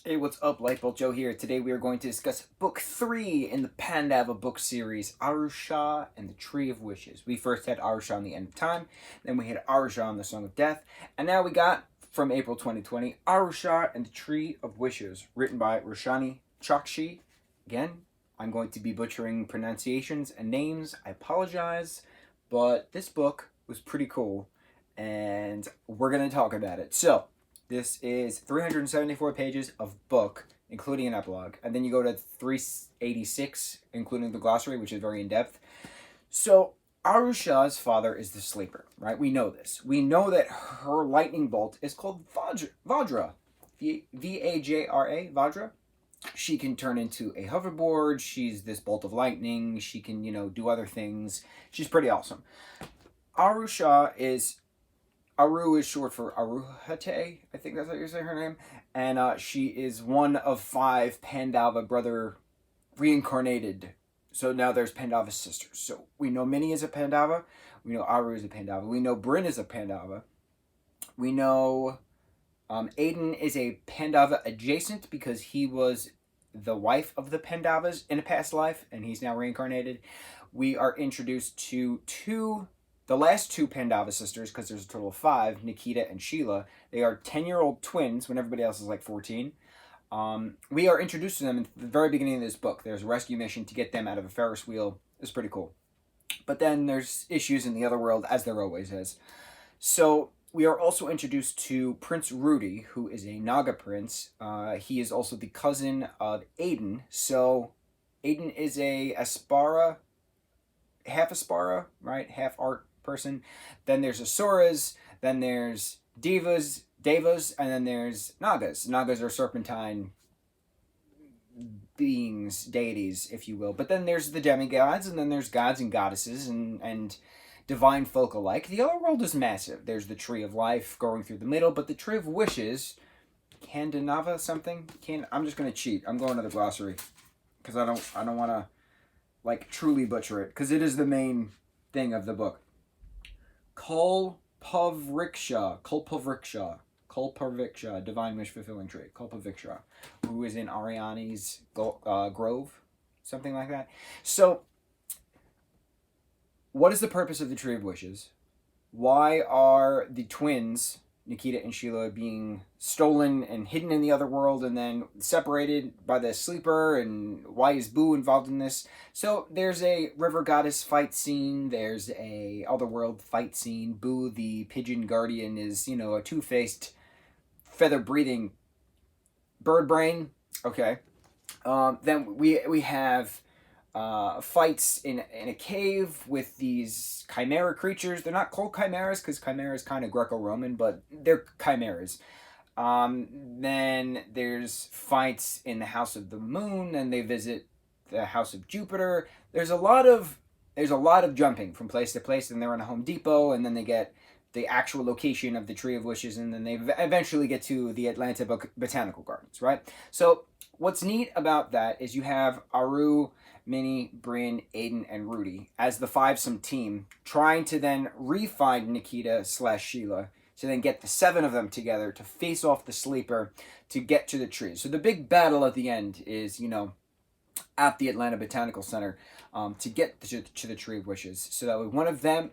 Hey, what's up? Lightbolt Joe here. Today we are going to discuss Book 3 in the Pandava book series, Shah and the Tree of Wishes. We first had Shah on the End of Time, then we had Shah on the Song of Death, and now we got, from April 2020, Shah and the Tree of Wishes, written by Roshani Chokshi. Again, I'm going to be butchering pronunciations and names. I apologize, but this book was pretty cool, and we're going to talk about it. So, this is 374 pages of book, including an epilogue. And then you go to 386, including the glossary, which is very in-depth. So, Shah's father is the sleeper, right? We know this. We know that her lightning bolt is called Vajra. V-A-J-R-A, Vajra. She can turn into a hoverboard. She's this bolt of lightning. She can, do other things. She's pretty awesome. Shah is... Aru is short for Aruhate, I think that's how you say her name. And she is one of 5 Pandava brother reincarnated. So now there's Pandava's sisters. So we know Minnie is a Pandava. We know Aru is a Pandava. We know Bryn is a Pandava. We know Aiden is a Pandava adjacent because he was the wife of the Pandavas in a past life, and he's now reincarnated. We are introduced to the last 2 Pandava sisters, because there's a total of 5, Nikita and Sheila. They are 10-year-old twins when everybody else is like 14. We are introduced to them in the very beginning of this book. There's a rescue mission to get them out of a Ferris wheel. It's pretty cool. But then there's issues in the other world, as there always is. So we are also introduced to Prince Rudy, who is a Naga prince. He is also the cousin of Aiden. So Aiden is a Aspara, half Aspara, right? Half art person. Then there's Asuras, then there's Devas, and then there's Nagas. Nagas are serpentine beings, deities, if you will. But then there's the demigods, and then there's gods and goddesses and divine folk alike. The other world is massive. There's the Tree of Life going through the middle, but the Tree of Wishes, Kandanava something? I'm just gonna cheat. I'm going to the glossary because I don't want to truly butcher it, because it is the main thing of the book. Kulpavriksha, divine wish fulfilling tree. Kulpavriksha, who is in Ariani's grove, something like that. So, what is the purpose of the Tree of Wishes? Why are the twins, Nikita and Sheila, being stolen and hidden in the other world and then separated by the sleeper, and why is Boo involved in this? So there's a river goddess fight scene, there's a otherworld fight scene. Boo, the pigeon guardian, is, a two-faced, feather-breathing bird brain. Okay. Then we have fights in a cave with these chimera creatures. They're not called chimeras because chimera is kind of Greco-Roman, but they're chimeras. Then there's fights in the House of the Moon, and they visit the House of Jupiter. There's a lot of jumping from place to place, and they're in a Home Depot, and then they get the actual location of the Tree of Wishes, and then they eventually get to the Atlanta Botanical Gardens, right? So what's neat about that is you have Aru, Minnie, Bryn, Aiden, and Rudy as the 5-some team, trying to then re-find Nikita/Sheila, to then get the 7 of them together to face off the sleeper to get to the tree. So the big battle at the end is, at the Atlanta Botanical Center, to get to the Tree of Wishes. So that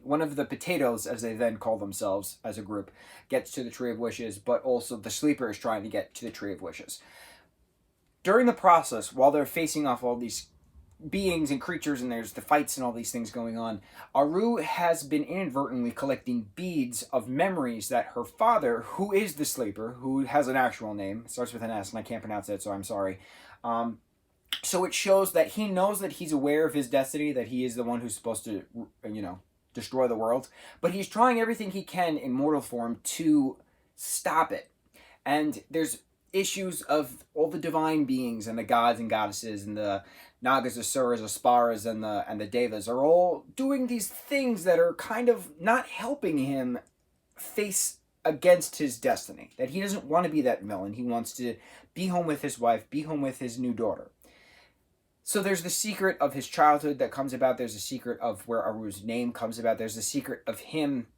one of the potatoes, as they then call themselves as a group, gets to the Tree of Wishes, but also the sleeper is trying to get to the Tree of Wishes. During the process, while they're facing off all these beings and creatures, and there's the fights and all these things going on, Aru has been inadvertently collecting beads of memories that her father, who is the sleeper, who has an actual name, starts with an S, and I can't pronounce it, so I'm sorry. So it shows that he knows that he's aware of his destiny, that he is the one who's supposed to, destroy the world, but he's trying everything he can in mortal form to stop it. And there's issues of all the divine beings and the gods and goddesses and the Nagas, Asuras, Asparas, and the Devas are all doing these things that are kind of not helping him face against his destiny. That he doesn't want to be that villain. He wants to be home with his wife, be home with his new daughter. So there's the secret of his childhood that comes about. There's the secret of where Aru's name comes about. There's the secret of him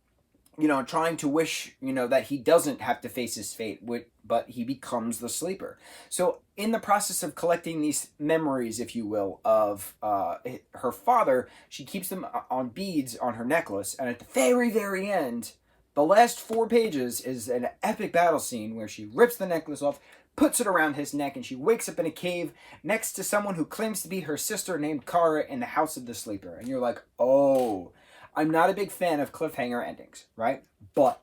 trying to wish, that he doesn't have to face his fate, but he becomes the sleeper. So in the process of collecting these memories, if you will, of her father, she keeps them on beads on her necklace, and at the very, very end, the last 4 pages is an epic battle scene where she rips the necklace off, puts it around his neck, and she wakes up in a cave next to someone who claims to be her sister named Kara in the House of the Sleeper. And you're like, oh, I'm not a big fan of cliffhanger endings, right? But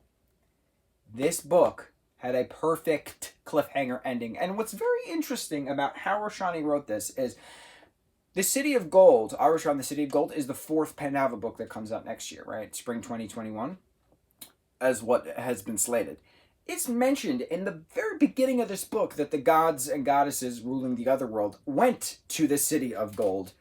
this book had a perfect cliffhanger ending. And what's very interesting about how Roshani wrote this is The City of Gold, Arushan, The City of Gold, is the 4th Pandava book that comes out next year, right? Spring 2021, as what has been slated. It's mentioned in the very beginning of this book that the gods and goddesses ruling the other world went to the City of Gold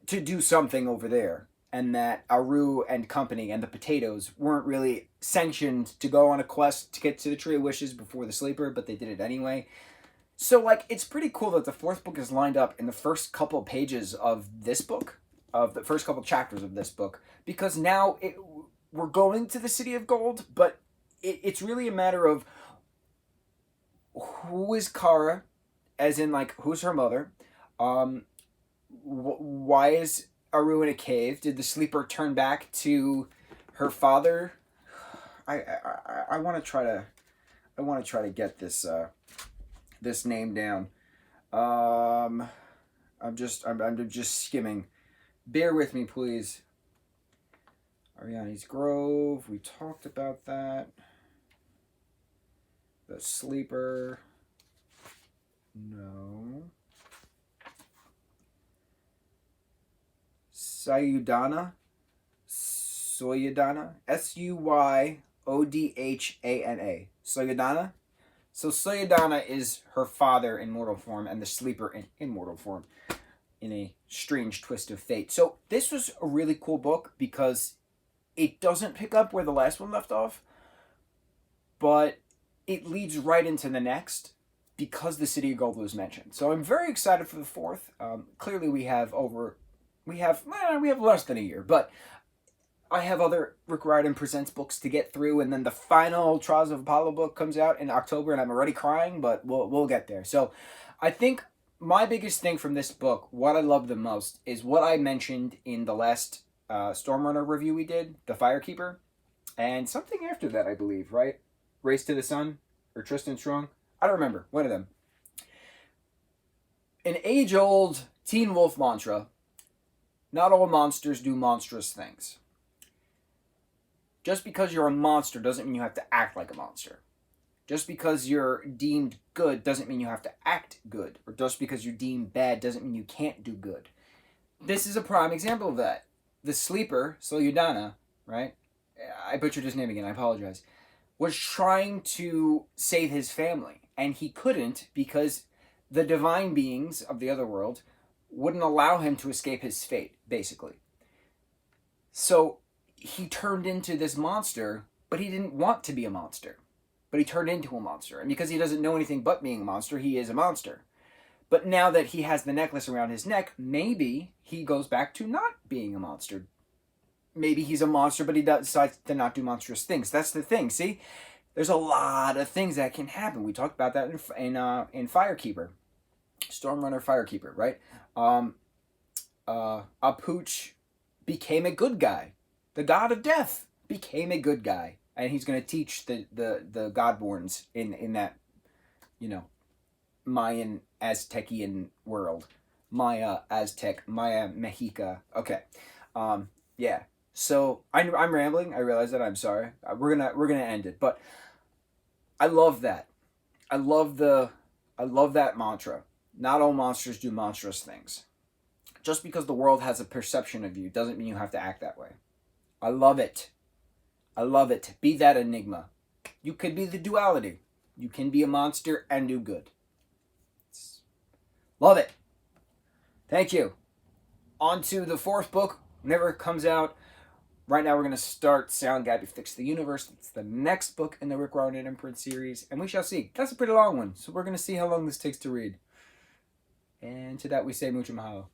to do something over there, and that Aru and company and the potatoes weren't really sanctioned to go on a quest to get to the Tree of Wishes before the Sleeper, but they did it anyway. So, it's pretty cool that the 4th book is lined up in the first couple pages of this book, of the first couple chapters of this book, because now we're going to the City of Gold, but it's really a matter of who is Kara, as in, who's her mother, why is Aru in a cave? Did the Sleeper turn back to her father? I want to try to get this this name down. I'm just skimming. Bear with me, please. Ariani's Grove. We talked about that. The Sleeper. No. Sayudana. Soyudana. Suyodhana. Soyudana. So Soyudana is her father in mortal form and the Sleeper in immortal form, in a strange twist of fate. So this was a really cool book because it doesn't pick up where the last one left off, but it leads right into the next because the City of Gold was mentioned. So I'm very excited for the 4th. Clearly we have less than a year, but I have other Rick Riordan Presents books to get through, and then the final Trials of Apollo book comes out in October, and I'm already crying, but we'll get there. So I think my biggest thing from this book, what I love the most, is what I mentioned in the last Stormrunner review we did, The Firekeeper, and something after that, I believe, right? Race to the Sun, or Tristan Strong? I don't remember. One of them. An age-old Teen Wolf mantra: not all monsters do monstrous things. Just because you're a monster doesn't mean you have to act like a monster. Just because you're deemed good doesn't mean you have to act good. Or just because you're deemed bad doesn't mean you can't do good. This is a prime example of that. The Sleeper, Soyudana, right? I butchered his name again, I apologize. Was trying to save his family. And he couldn't because the divine beings of the other world wouldn't allow him to escape his fate, basically. So he turned into this monster, but he didn't want to be a monster. But he turned into a monster. And because he doesn't know anything but being a monster, he is a monster. But now that he has the necklace around his neck, maybe he goes back to not being a monster. Maybe he's a monster, but he decides to not do monstrous things. That's the thing, see? There's a lot of things that can happen. We talked about that in Firekeeper. Stormrunner Firekeeper, right? Apooch became a good guy. The god of death became a good guy. And he's going to teach the Godborns in that, Mayan, Aztecian world. Maya, Aztec, Maya, Mexica. Okay. Yeah. So I'm rambling. I realize that. I'm sorry. We're gonna end it. But I love that. I love that mantra. Not all monsters do monstrous things. Just because the world has a perception of you doesn't mean you have to act that way. I love it. I love it. Be that enigma. You could be the duality. You can be a monster and do good. Love it. Thank you. On to the 4th book. Whenever it comes out. Right now we're going to start Sound Gabby Fix the Universe. It's the next book in the Rick Riordan Imprint series. And we shall see. That's a pretty long one. So we're going to see how long this takes to read. And to that we say mucho mahalo.